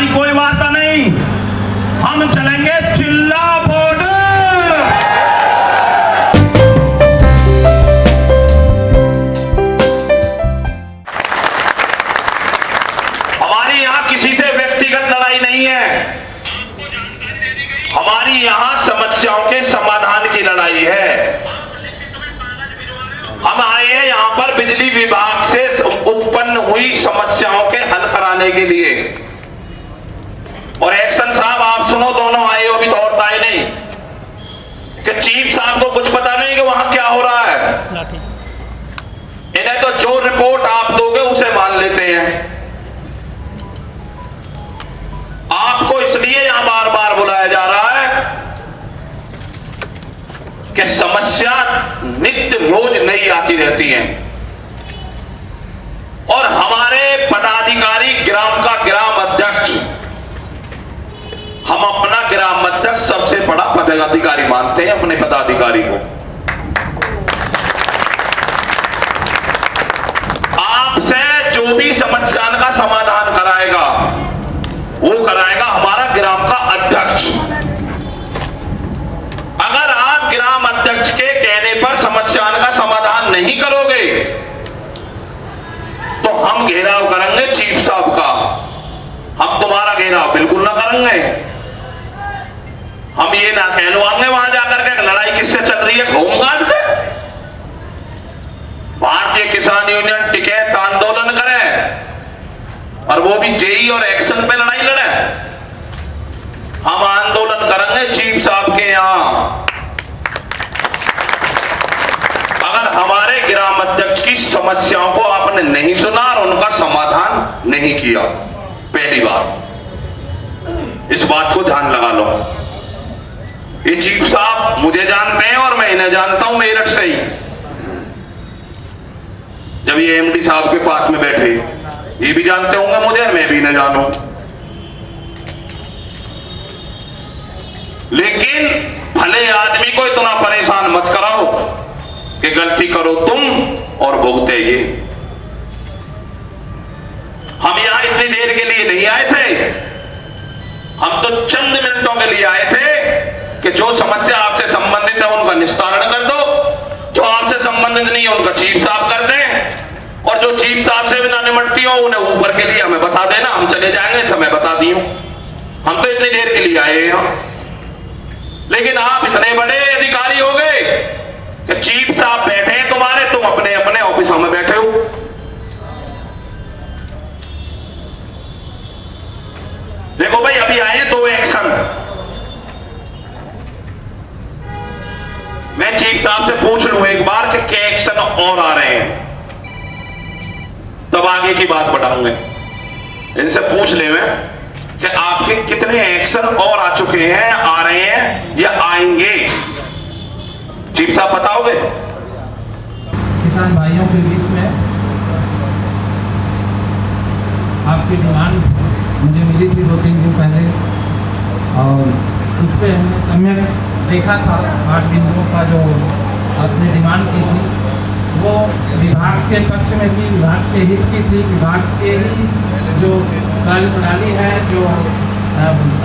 हमारी कोई वार्ता नहीं, हम चलेंगे चिल्ला बॉर्डर। हमारी यहां किसी से व्यक्तिगत लड़ाई नहीं है, हमारी यहां समस्याओं के समाधान की लड़ाई है। हम आए हैं यहां पर बिजली विभाग से उत्पन्न हुई समस्याओं के हल कराने के लिए। और एक्शन साहब आप सुनो, दोनों आए हो, अभी तो और आए नहीं कि चीफ साहब को कुछ पता नहीं कि वहां क्या हो रहा है। इन्हें तो जो रिपोर्ट आप दोगे उसे मान लेते हैं। आपको इसलिए यहां बार बार बुलाया जा रहा है कि समस्या नित्य रोज नई आती रहती है और हमारे पदाधिकारी ग्राम का ग्राम अध्यक्ष, हम अपना ग्राम अध्यक्ष सबसे बड़ा पदाधिकारी मानते हैं अपने पदाधिकारी को। आपसे जो भी समस्या का समाधान कराएगा वो कराएगा हमारा ग्राम का अध्यक्ष। अगर आप ग्राम अध्यक्ष के कहने पर समस्या का समाधान नहीं करोगे तो हम घेराव करेंगे चीफ साहब का। हम तुम्हारा घेराव बिल्कुल ना करेंगे। हम ये ना कहलवाएंगे वहां जाकर के लड़ाई किससे चल रही है, होमगार्ड से। भारतीय किसान यूनियन टिकैत आंदोलन करे और वो भी जेई और एक्शन पे लड़ाई लड़े। हम आंदोलन करेंगे चीफ साहब के यहां अगर हमारे ग्राम अध्यक्ष की समस्याओं को आपने नहीं सुना और उनका समाधान नहीं किया। पहली बात, इस बात को ध्यान लगा लो। ये चीफ साहब मुझे जानते हैं और मैं इन्हें जानता हूं मेरठ से ही। जब ये एमडी साहब के पास में बैठे, ये भी जानते होंगे मुझे, मैं भी न जानूं। लेकिन भले आदमी को इतना परेशान मत कराओ कि गलती करो तुम और भुगते ये। हम यहां इतनी देर के लिए नहीं आए थे, हम तो चंद मिनटों के लिए आए थे कि जो समस्या आपसे संबंधित है उनका निस्तारण कर दो, जो आपसे संबंधित नहीं है उनका चीफ साहब कर दें, और जो चीफ साहब से भी ना निमटती हो उन्हें ऊपर के लिए हमें बता देना, हम चले जाएंगे। समय बता दी हूं, हम तो इतनी देर के लिए आए हैं। लेकिन आप इतने बड़े अधिकारी हो गए कि चीफ साहब बैठे हैं तुम्हारे, तुम अपने अपने ऑफिसों में बैठे हो। देखो भाई, अभी आए 2 एक्शन। मैं चीफ साहब से पूछ लूं एक बार कि क्या एक्शन और आ रहे हैं, तब आगे की बात बढ़ाऊंगे। इनसे पूछ ले मैं कि आपके कितने एक्शन और आ चुके हैं, आ रहे हैं या आएंगे। चीफ साहब बताओगे? किसान भाइयों के बीच में आपकी डिमांड मुझे मिली थी 2-3 दिन पहले और उस पर हमने सम्यक देखा था। 8 बिंदुओं का जो आपने डिमांड की थी वो विभाग के पक्ष में थी, विभाग के हित की थी। विभाग के ही जो कार्य प्रणाली है, जो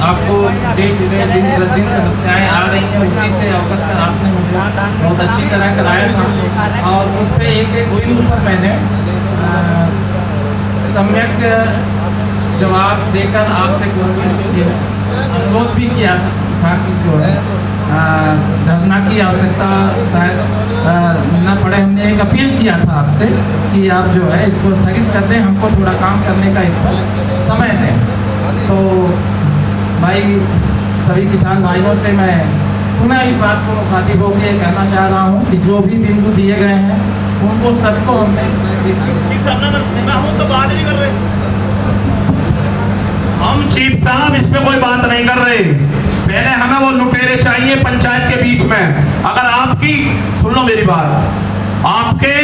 आपको दिन प्रतिदिन समस्याएं आ रही हैं, उसी से अवगत कर आपने मुझे बहुत अच्छी तरह कराया था। और उस पर एक बिंदु पर मैंने सम्यक जवाब देकर आपसे अनुरोध भी किया था कि जो है धरना की आवश्यकता शायद सुनना पड़े। हमने एक अपील किया था आपसे कि आप जो है इसको स्थगित कर दें, हमको थोड़ा काम करने का इस पर समय दें। तो भाई, सभी किसान भाइयों से मैं पुनः इस बात को मुखातिब होकर ये कहना चाह रहा हूँ कि जो भी बिंदु दिए गए हैं उनको सबको हमने तो बात नहीं कर रहे हम। चीफ साहब इस पे कोई बात नहीं कर रहे। पहले हमें वो लुटेरे चाहिए पंचायत के बीच में। अगर आपकी, सुन लो मेरी बात, आपके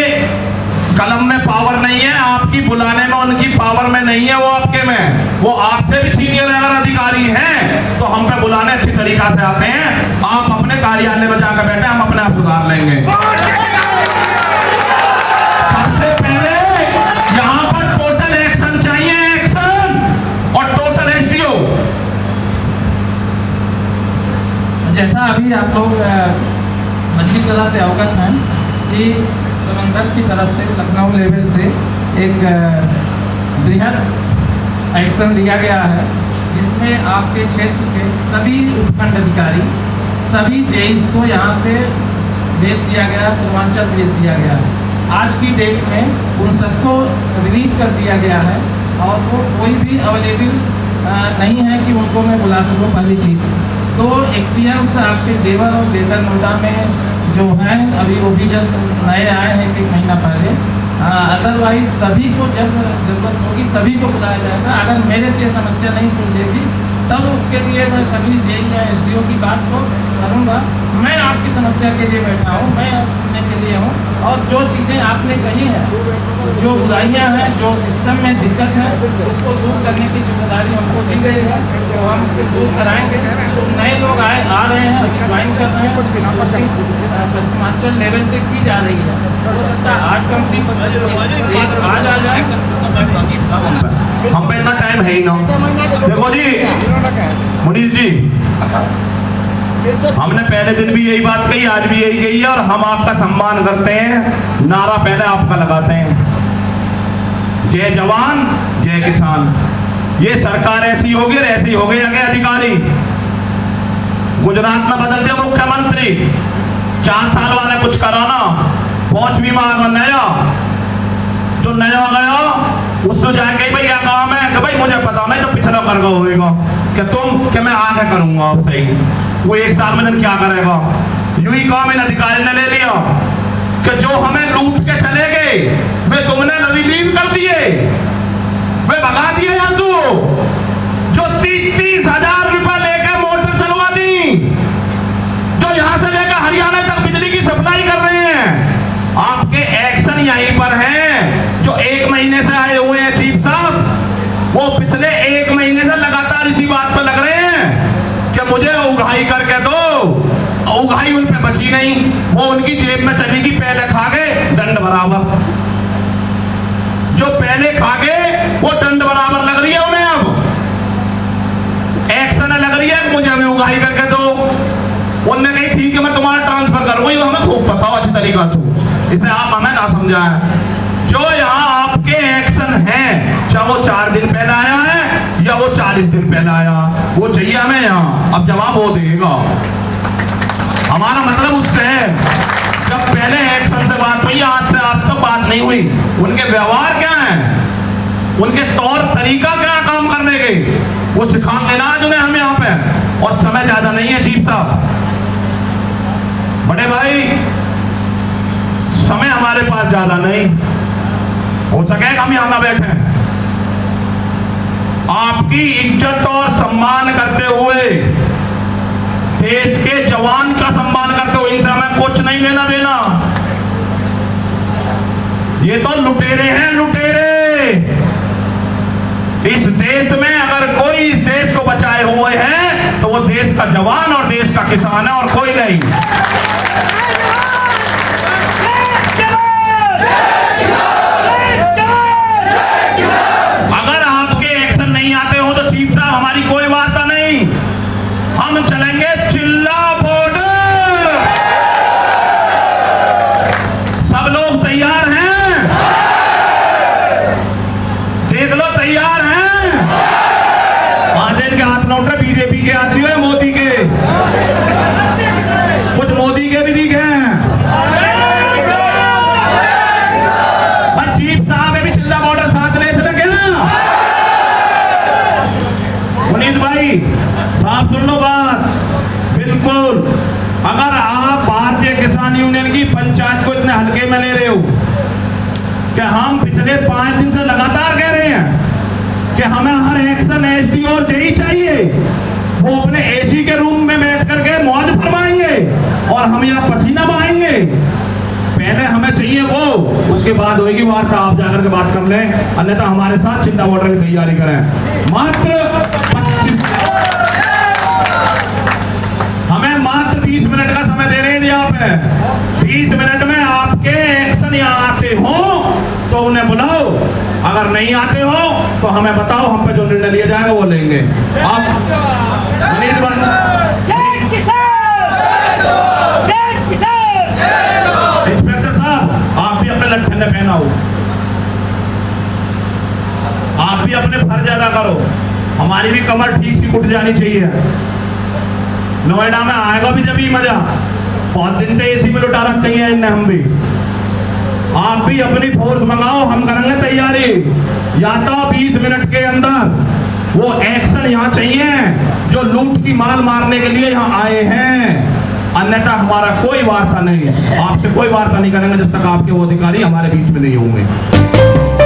कलम में पावर नहीं है, आपकी बुलाने में उनकी पावर में नहीं है, वो आपके में, वो आपसे भी सीनियर अगर अधिकारी हैं तो हम पे बुलाने अच्छी तरीका से आते हैं। आप अपने कार्यालय में जाकर बैठे, हम अपने आप सुधार लेंगे। सबसे पहले यहाँ पर टोटल एक्शन चाहिए, एक्शन, और टोटल एसडीओ आप लोग अच्छी तरह से अवगत हैं कि प्रबंधक की तरफ से लखनऊ लेवल से एक बृहद एक्शन लिया गया है, जिसमें आपके क्षेत्र के सभी उपखंड अधिकारी, सभी जेईस को यहाँ से भेज दिया गया, पूर्वांचल भेज दिया गया है। आज की डेट में उन सबको रिलीव कर दिया गया है और वो कोई भी अवेलेबल नहीं है कि उनको मैं बुला सकूँ, पहली चीज़। तो एक्सीएंस आपके जेवर और ग्रेटर नोएडा में जो हैं अभी वो भी जस्ट नए आए हैं एक महीना पहले। अदरवाइज सभी को जब जरूरत होगी सभी को बुलाया जाएगा। अगर मेरे से समस्या नहीं सुलझेगी तब उसके लिए मैं सभी जेई या एसडीओ की बात को करूँगा। मैं आपकी समस्या के लिए बैठा हूँ, मैं सुनने के लिए हूँ, और जो चीज़ें आपने कही हैं, जो बुराइयां हैं, जो सिस्टम में दिक्कत है, उसको दूर करने की जिम्मेदारी हमको दी गई है, तो हम उसको दूर कराएंगे। तो नए लोग आ रहे हैं, अभी ज्वाइन कर रहे हैं, पश्चिमांचल लेवल से की जा रही है। हो सकता है 8 कंपनी आज आ जाए, हम पे इतना टाइम है ही ना। देखो जी मुनीष जी, हमने पहले दिन भी यही बात कही, आज भी यही कही है, और हम आपका सम्मान करते हैं। नारा पहले आपका लगाते हैं, जय जवान जय किसान। ये सरकार ऐसी होगी और ऐसे ही हो गए आगे अधिकारी। गुजरात में बदलते मुख्यमंत्री, 4 साल वाले कुछ कराना, 5 बीमा नया, जो नया गया उसको जाके भाई क्या काम है कि भाई मुझे पता नहीं, तो पिछड़ा कर होगा कि तुम कि मैं आगे करूंगा अब सही। वो 1 साल में क्या करेगा? यूं ही काम इन अधिकारी ने ले लिया कि जो हमें लूट के चले गए वे तुमने रिलीव कर दिए, वे भगा दिए यादू, जो 30-30 हजार रुपए लेकर मोटर चलवा दी, जो यहां से लेकर हरियाणा तक बिजली की सप्लाई कर रहे हैं। आपके एक्शन यहीं पर हैं। जो 1 महीने से आए हुए हैं चीफ साहब, वो पिछले 1 महीने से लगातार इसी बात पर लग रहे हैं कि मुझे उगाही करके दो। उगाही उन पे बची नहीं, वो उनकी जेब में चली गई। पहले खा गए दंड बराबर, जो पहले खा गए वो दंड बराबर लग रही है उन्हें। अब एक्शन लग रही है मुझे अभी उगाही करके दो। उनने कही ठीक है मैं तुम्हारा ट्रांसफर करूंगा, हमें खूब पता हो अच्छी तरीका से, इसे आप हमें ना समझाएं। जो यहाँ आपके एक्शन हैं, चाहे वो 4 दिन पहले आया है या वो 40 दिन पहले आया, वो चाहिए हमें यहाँ। अब जवाब वो देगा। हमारा मतलब उससे है, जब पहले एक्शन से बात हुई, आज से आज तक बात नहीं हुई। उनके व्यवहार क्या है, उनके तौर तरीका क्या काम करने के, वो सिखाएंगे ना आज उन्हें हम यहाँ पे। और समय ज्यादा नहीं है चीफ साहब, बड़े भाई, समय हमारे पास ज्यादा नहीं। हो सके हम यहां ना बैठे। आपकी इज्जत और सम्मान करते हुए, देश के जवान का सम्मान करते हुए, इनसे हमें कुछ नहीं लेना देना। ये तो लुटेरे हैं, लुटेरे। इस देश में अगर कोई इस देश को बचाए हुए हैं तो वो देश का जवान और देश का किसान है, और कोई नहीं। अगर आपके एक्शन नहीं आते हो तो चीफ साहब हमारी कोई वार्ता नहीं, हम चलेंगे चिल्ला बॉर्डर। सब लोग तैयार हैं? देख लो तैयार हैं? महादेव के हाथ में उठ रहे, बीजेपी के हाथ नहीं है, मोदी के, कुछ मोदी के भी दिखे हैं। चीफ साहब भी चिल्ला बॉर्डर साथ ले चले ना। मुनीष भाई साहब सुन लो बात, बिल्कुल। अगर आप भारतीय किसान यूनियन की पंचायत को इतने हल्के में ले रहे हो कि हम पिछले 5 दिन से लगातार कह रहे हैं कि हमें हर एक्शन एसडी और जेई चाहिए, वो अपने एसी के रूम में बैठ करके मौज फरमाएंगे और हम यहाँ पसीना बहाएंगे। पहले हमें चाहिए वो, उसके बाद होगी वार्ता, आप जाकर के बात कर लें, अन्यथा हमारे साथ चिंता बॉर्डर की तैयारी करें। मात्र 25, हमें मात्र 20 मिनट का समय दे रहे हैं यहाँ पे। 20 मिनट में आपके एक्शन यहाँ आते हो तो उन्हें बुलाओ, अगर नहीं आते हो तो हमें बताओ, हम पे जो निर्णय लिया जाएगा वो लेंगे। आप जाओ। आप भी अपने फर्ज अदा करो, हमारी भी कमर ठीक सी उठ जानी चाहिए। नोएडा में आएगा भी जब ही मजा, बहुत दिन से एसी में लुटाना चाहिए इन्हें। हम भी, आप भी अपनी फोर्स मंगाओ, हम करेंगे तैयारी। या तो 20 मिनट के अंदर वो एक्शन यहाँ चाहिए जो लूट की माल मारने के लिए यहाँ आए हैं, अन्यथा हमारा कोई वार्ता नहीं है। आपसे कोई वार्ता नहीं करेंगे जब तक आपके वो अधिकारी हमारे बीच में नहीं होंगे।